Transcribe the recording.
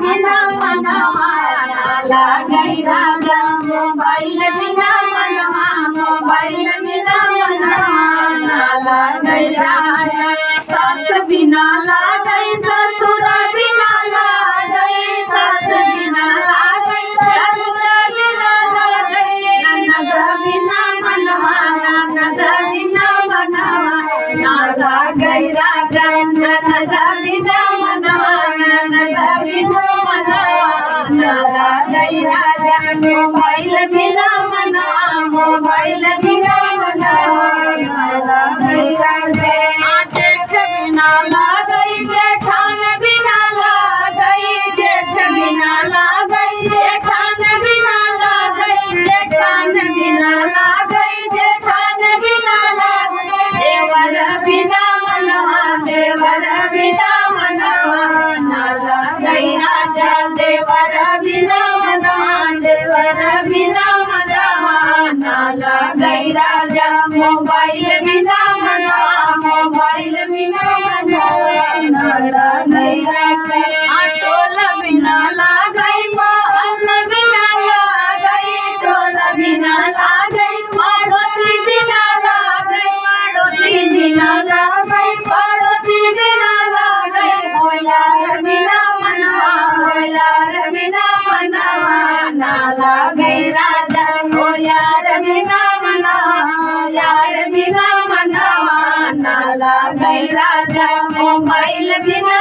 बिना मनवा लागै राजा मोबाइल बिना मनवा मोबाइल बिना मनवा लागै राजा सास बिना लागै ससुर बिना लागै सास बिना लागै ससुर बिना लागै ननद बिना मनवा ननद बिना मनवा लागै राजा ननद बिना मनवा ननद बिना मनवा लागै राजा मोबाइल बिना मनवा मोबाइल बिना मनवा लागै राजा जेठ बिना लागै जेठान बिना लागै जेठ बिना लागै जेठान बिना लागै जेठान बिना लागै जेठान बिना लागै देवर बिना मनवा देवर बिना मनवा लागै राजा देवर बिना मनवा देवर बिना मनवा लागै राजा मोबाइल बिना मनवा मोबाइल बिना मनवा लागै राजा टोल बिना लागै महल बिना लागै टोल बिना लागै पड़ोसी बिना लागै पड़ोसी बिना लागै पड़ोसी बिना लागै हो यार बिना मनवा हो यार बिना मनवा लागै राजा हो यार बिना मनवा यार बिना मनवा लागै राजा मोबाइल बिना